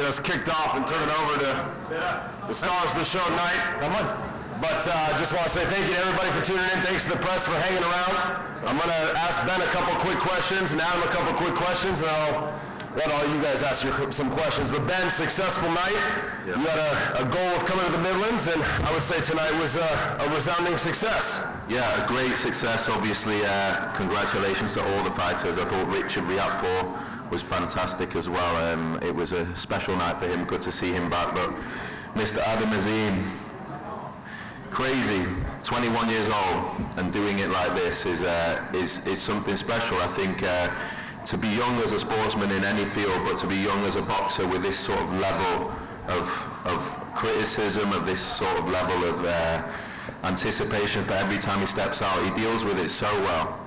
us kicked off and turn it over to the stars of the show tonight. Come on. But just want to say thank you to everybody for tuning in. Thanks to the press for hanging around. I'm going to ask Ben a couple quick questions and Adam a couple quick questions, and I'll let all you guys ask you some questions. But Ben, successful night. Yeah. You had a goal of coming to the Midlands, and I would say tonight was a resounding success. Yeah, a great success. Obviously, congratulations to all the fighters. I thought Richard Riakpo was fantastic as well. It was a special night for him. Good to see him back. But Mr. Adam Azim, crazy, 21 years old, and doing it like this is something special. I think to be young as a sportsman in any field, but to be young as a boxer with this sort of level of criticism, of this sort of level of anticipation for every time he steps out, he deals with it so well.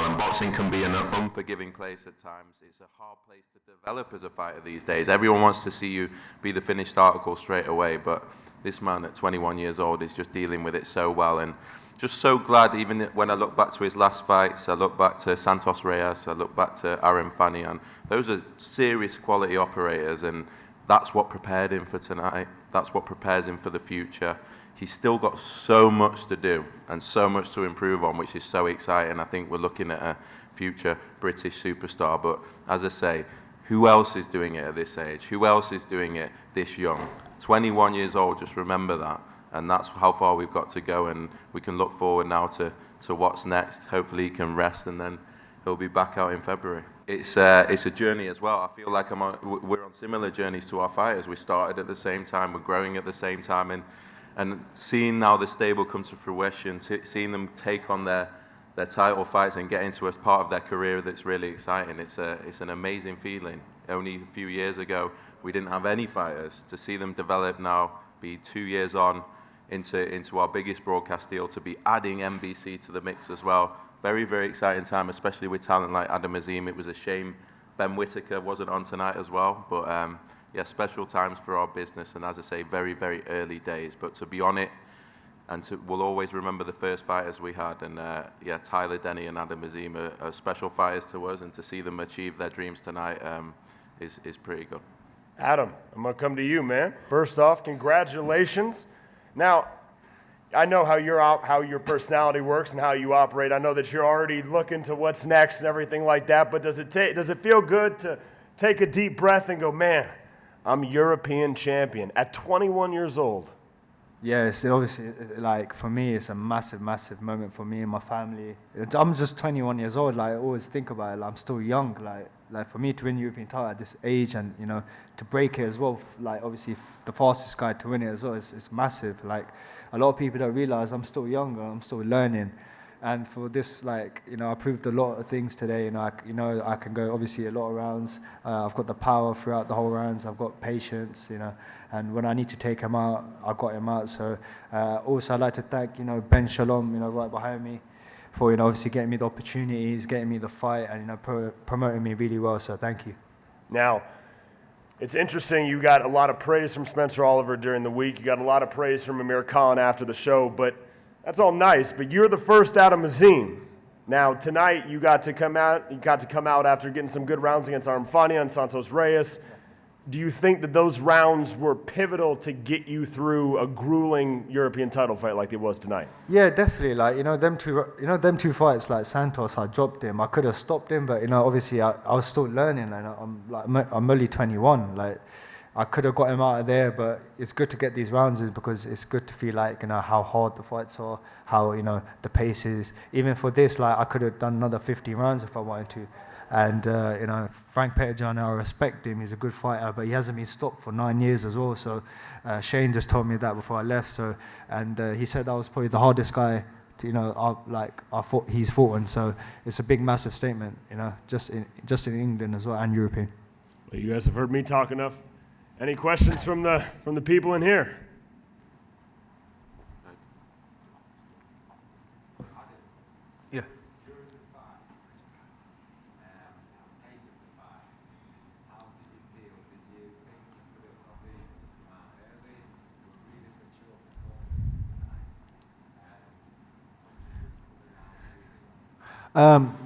And boxing can be an unforgiving place at times. It's a hard place to develop as a fighter these days. Everyone wants to see you be the finished article straight away, but this man at 21 years old is just dealing with it so well, and just so glad. Even when I look back to his last fights, I look back to Santos Reyes, I look back to Aaron Fanian. Those are serious quality operators, and that's what prepared him for tonight. That's what prepares him for the future. He's still got so much to do and so much to improve on, which is so exciting. I think we're looking at a future British superstar. But as I say, who else is doing it at this age? Who else is doing it this young? 21 years old, just remember that. And that's how far we've got to go, and we can look forward now to what's next. Hopefully he can rest, and then he'll be back out in February. It's a journey as well. I feel like we're on similar journeys to our fighters. We started at the same time, we're growing at the same time, and seeing now the stable come to fruition, seeing them take on their title fights and get into a part of their career that's really exciting. It's an amazing feeling. Only a few years ago, we didn't have any fighters. To see them develop now, be 2 years on into our biggest broadcast deal, to be adding NBC to the mix as well. Very, very exciting time, especially with talent like Adam Azim. It was a shame Ben Whittaker wasn't on tonight as well, but yeah, special times for our business, and as I say, very, very early days. But to be on it, and we'll always remember the first fighters we had, and yeah, Tyler Denny and Adam Azim are special fighters to us, and to see them achieve their dreams tonight is pretty good. Adam, I'm gonna come to you, man. First off, congratulations. Now, I know how your personality works and how you operate. I know that you're already looking to what's next and everything like that, but does it feel good to take a deep breath and go, man, I'm European champion at 21 years old? Yeah, it's obviously, like, for me, it's a massive, massive moment for me and my family. I'm just 21 years old. Like, I always think about it, like, I'm still young. Like for me to win European title at this age, and, you know, to break it as well, like, obviously, the fastest guy to win it as well, it's massive. Like, a lot of people don't realize I'm still younger, I'm still learning. And for this, like, you know, I proved a lot of things today. You know, I can go obviously a lot of rounds. I've got the power throughout the whole rounds. I've got patience, you know. And when I need to take him out, I got him out. So also I'd like to thank, you know, Ben Shalom, you know, right behind me, for, you know, obviously getting me the opportunities, getting me the fight, and, you know, promoting me really well. So thank you. Now, it's interesting, you got a lot of praise from Spencer Oliver during the week. You got a lot of praise from Amir Khan after the show, but that's all nice, but you're the first Adam Azim. Now, tonight, you got to come out after getting some good rounds against Aaron Fanian and Santos Reyes. Do you think that those rounds were pivotal to get you through a grueling European title fight like it was tonight? Yeah, definitely. Like, you know, them two fights, like Santos, I dropped him. I could have stopped him, but, you know, obviously I was still learning. I'm only 21. Like, I could have got him out of there, but it's good to get these rounds in, because it's good to feel like, you know, how hard the fights are, how, you know, the pace is. Even for this, like, I could have done another 50 rounds if I wanted to. And, you know, Frank Petterjohn, I respect him. He's a good fighter, but he hasn't been stopped for 9 years as well. So Shane just told me that before I left. So, and he said I was probably the hardest guy to, you know, he's fought on. So it's a big, massive statement, you know, just in England as well, and European. Well, you guys have heard me talk enough. Any questions from the people in here? Yeah.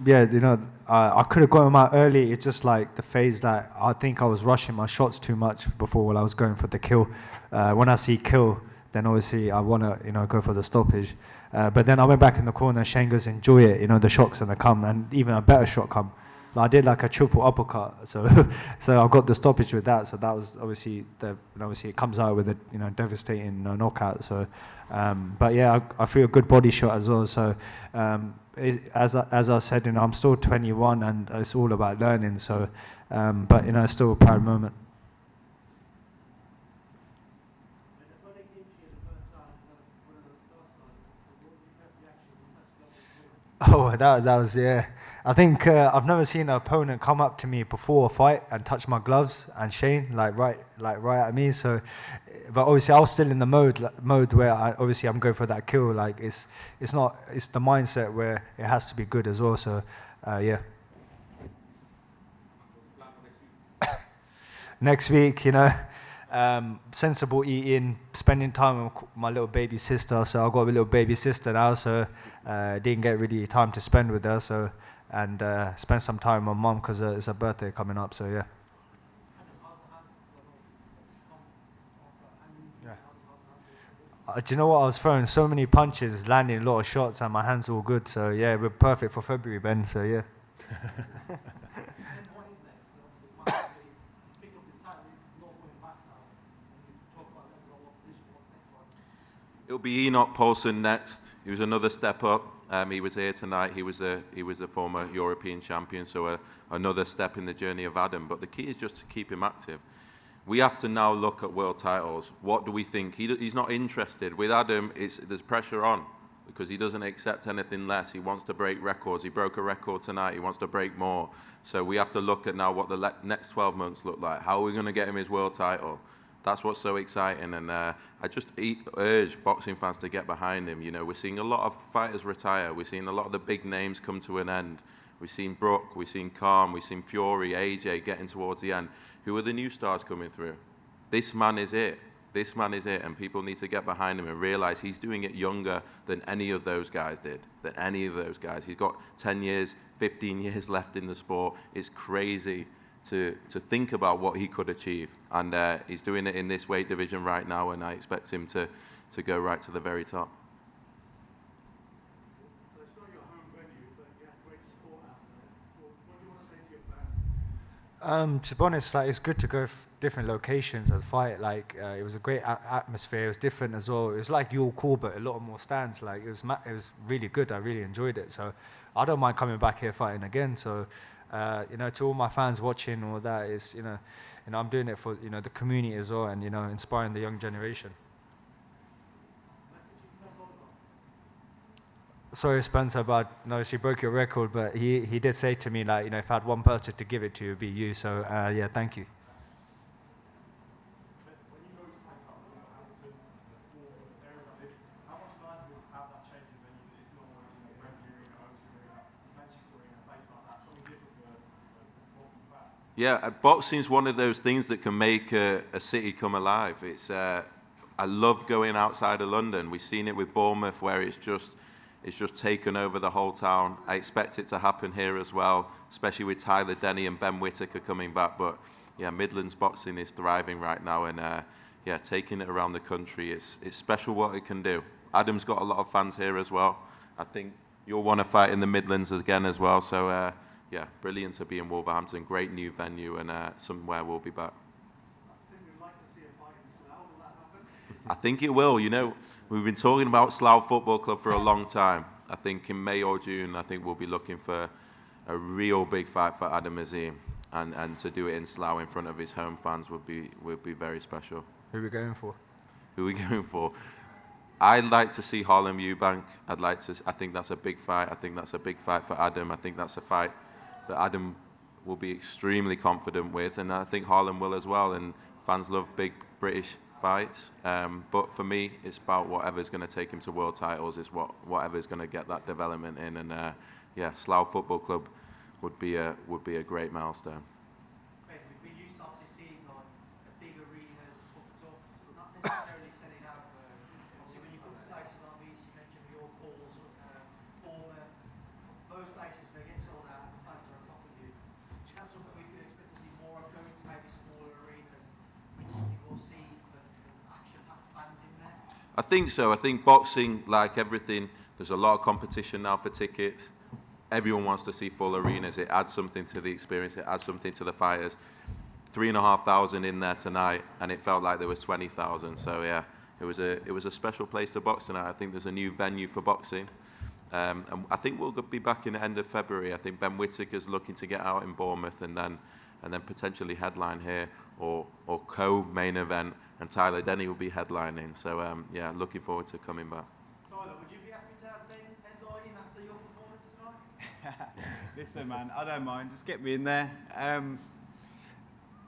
Yeah, you know, I could have got him out early. It's just like the phase that I think I was rushing my shots too much before when I was going for the kill. When I see kill, then obviously I want to, go for the stoppage. But then I went back in the corner. Shane goes, enjoy it. The shot's gonna come, and even a better shot come. I did like a triple uppercut, so I got the stoppage with that. So that was obviously it comes out with a devastating knockout. So, but yeah, I feel a good body shot as well. So, as I said, I'm still 21, and it's all about learning. So, but it's still a proud moment. Oh, that was, yeah. I think I've never seen an opponent come up to me before a fight and touch my gloves, and Shane right at me. So, but obviously I was still in the mode where I'm going for that kill. Like it's the mindset where it has to be good as well. So, yeah. Next week, sensible eating, spending time with my little baby sister. So I've got a little baby sister now, so didn't get really time to spend with her. So, and spend some time with my mum because it's her birthday coming up. So yeah. Do you know what? I was throwing so many punches, landing a lot of shots, and my hands were all good. So yeah, we're perfect for February, Ben. So yeah. It'll be Enoch Paulson next. He was another step up. He was here tonight. He was a former European champion, so another step in the journey of Adam. But the key is just to keep him active. We have to now look at world titles. What do we think? He's not interested. With Adam, there's pressure on because he doesn't accept anything less. He wants to break records. He broke a record tonight. He wants to break more. So we have to look at now what the next 12 months look like. How are we going to get him his world title? That's what's so exciting, and I just urge boxing fans to get behind him. We're seeing a lot of fighters retire. We're seeing a lot of the big names come to an end. We've seen Brook, we've seen Khan, we've seen Fury, AJ getting towards the end. Who are the new stars coming through? This man is it. This man is it, and people need to get behind him and realize he's doing it younger than any of those guys did, He's got 10 years, 15 years left in the sport. It's crazy to think about what he could achieve. And he's doing it in this weight division right now, and I expect him to go right to the very top. So it's not your home venue, but you had great support out there. What do you want to say to your fans? To be honest, it's good to go different locations and fight. It was a great atmosphere. It was different as well. It was like your call, but a lot more stands. It was really good. I really enjoyed it. So I don't mind coming back here fighting again. So to all my fans watching, all that is, I'm doing it for the community as well, and inspiring the young generation. Sorry, Spencer, but she broke your record, but he did say to me if I had one person to give it to, it would be you. So yeah, thank you. When you go to places like Wolverhampton or areas like this, how much life is have that change in venue that it's not always Wembley Arena, O2 Arena, Manchester Arena, a place like that, something different for boxing fans? Yeah, boxing is one of those things that can make a city come alive. I love going outside of London. We've seen it with Bournemouth, where it's just taken over the whole town. I expect it to happen here as well, especially with Tyler Denny and Ben Whittaker coming back. But yeah, Midlands boxing is thriving right now, and taking it around the country, it's special what it can do. Adam's got a lot of fans here as well. I think you'll want to fight in the Midlands again as well. So brilliant to be in Wolverhampton. Great new venue, and somewhere we'll be back. I think we'd like to see a fight in Slough. Will that happen? I think it will. We've been talking about Slough Football Club for a long time. I think in May or June, we'll be looking for a real big fight for Adam Azim, and to do it in Slough in front of his home fans would be very special. Who are we going for? Who are we going for? I'd like to see Harlem Eubank. I think that's a big fight. I think that's a big fight for Adam. I think that's a fight that Adam will be extremely confident with, and I think Harlem will as well. And fans love big British fights, but for me, it's about whatever's going to take him to world titles. Is whatever's going to get that development in, and Slough Football Club would be a great milestone. Okay, we used to obviously see big arenas, not necessarily selling out. Obviously, when you come to places like these, you mentioned York Halls, Bournemouth, those places they get sold out, the fans are I think so. I think boxing, like everything, there's a lot of competition now for tickets. Everyone wants to see full arenas. It adds something to the experience. It adds something to the fighters. 3,500 in there tonight, and it felt like there was 20,000. So yeah, it was a special place to box tonight. I think there's a new venue for boxing, and I think we'll be back in the end of February. I think Ben Whittaker's looking to get out in Bournemouth, and then potentially headline here or co-main event, and Tyler Denny will be headlining. So yeah, looking forward to coming back. Tyler, would you be happy to have Ben headlining after your performance tonight? Listen, man, I don't mind. Just get me in there.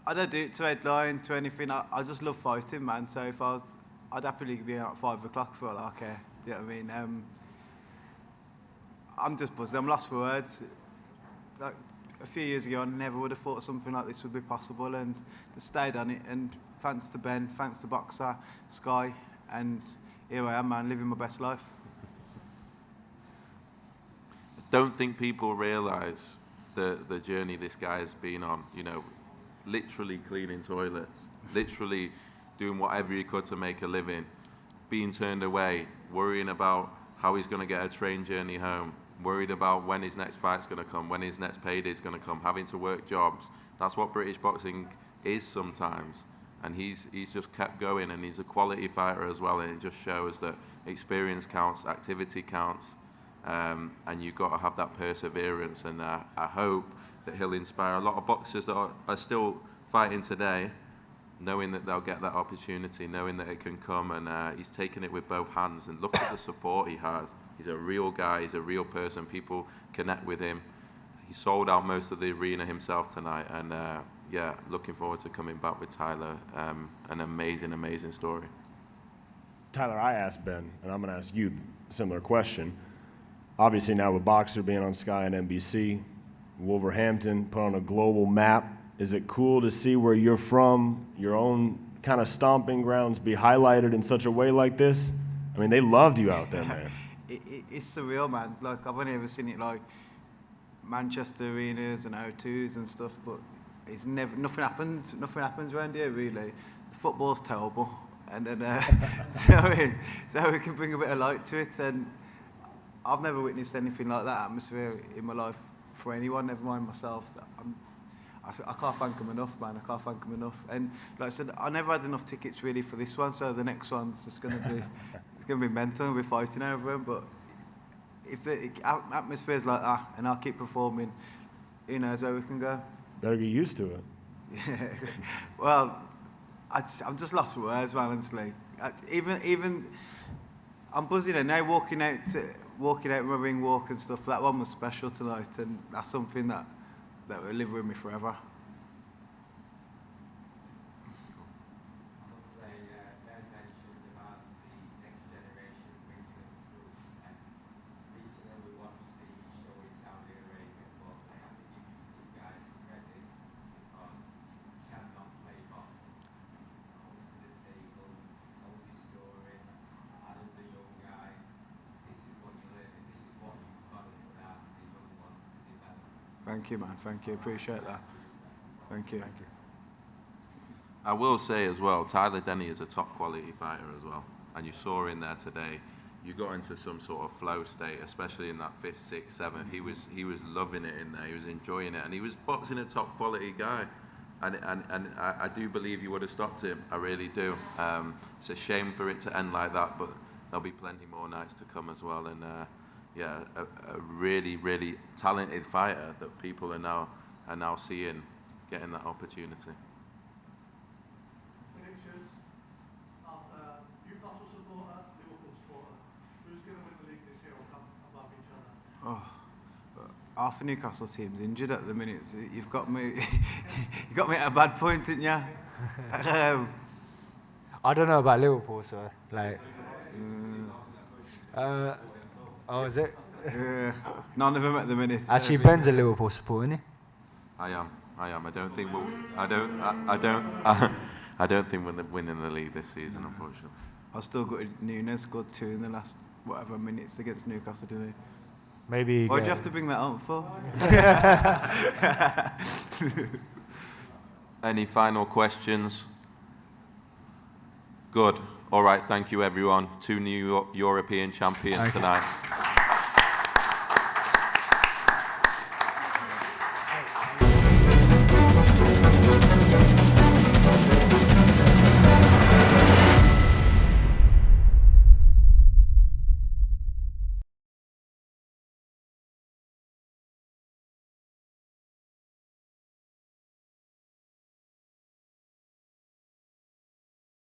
I don't do it to headline, to anything. I just love fighting, man. So if I'd happily be out at 5 o'clock for all I care. Do you know what I mean? I'm just buzzed. I'm lost for words. Like a few years ago, I never would have thought something like this would be possible, and just stayed on it. And thanks to Ben, thanks to Boxer, Sky, and here I am, man, living my best life. I don't think people realise the journey this guy has been on. You know, literally cleaning toilets, literally doing whatever he could to make a living, being turned away, worrying about how he's going to get a train journey home, worried about when his next fight's going to come, when his next payday's going to come, having to work jobs. That's what British boxing is sometimes. And he's just kept going, and he's a quality fighter as well, and it just shows that experience counts, activity counts, and you've got to have that perseverance. And I hope that he'll inspire a lot of boxers that are still fighting today, knowing that they'll get that opportunity, knowing that it can come, and he's taken it with both hands. And look at the support he has. He's a real guy, he's a real person, people connect with him. He sold out most of the arena himself tonight, and yeah, looking forward to coming back with Tyler. An amazing, amazing story. Tyler, I asked Ben, and I'm going to ask you a similar question. Obviously now with Boxer being on Sky and NBC, Wolverhampton put on a global map. Is it cool to see where you're from, your own kind of stomping grounds, be highlighted in such a way like this? I mean, they loved you out there, man. It's surreal, man. Like, I've only ever seen it like Manchester arenas and O2s and stuff, but it's nothing happens around here really. The football's terrible, and then so we can bring a bit of light to it. And I've never witnessed anything like that atmosphere in my life for anyone, never mind myself. So I can't thank them enough, man. I can't thank them enough. And like I said, I never had enough tickets really for this one, so the next one's just going to be it's going to be mental. We're fighting over them, but if the atmosphere's like that and I'll keep performing, who knows where we can go. Better get used to it. Yeah. Well, I'm just lost for words, man, honestly. Even I'm buzzing there now, walking out my ring walk and stuff. That one was special tonight, and that's something that will live with me forever. Thank you, man. Thank you. Appreciate that. Thank you. I will say as well, Tyler Denny is a top quality fighter as well. And you saw in there today, you got into some sort of flow state, especially in that 5th, 6th, 7th. He was loving it in there. He was enjoying it, and he was boxing a top quality guy. And I do believe you would have stopped him. I really do. It's a shame for it to end like that, but there'll be plenty more nights to come as well. And yeah, a really, really talented fighter that people are now seeing, getting that opportunity. Predictions. Newcastle supporter, Liverpool supporter. Who's going to win the league this year or come above each other? Half the Newcastle team's injured at the minute. So you've got me. You got me at a bad point, didn't you? I don't know about Liverpool, so like. Oh, is it? None of them at the minute. Actually, Ben's a Liverpool supporter, isn't he? I am. I don't think we'll. I don't think we're winning the league this season, unfortunately. I still got Nunes scored 2 in the last whatever minutes against Newcastle, didn't he? Maybe. Why do you have to bring that up for? Any final questions? Good. All right, thank you everyone. 2 new European champions tonight.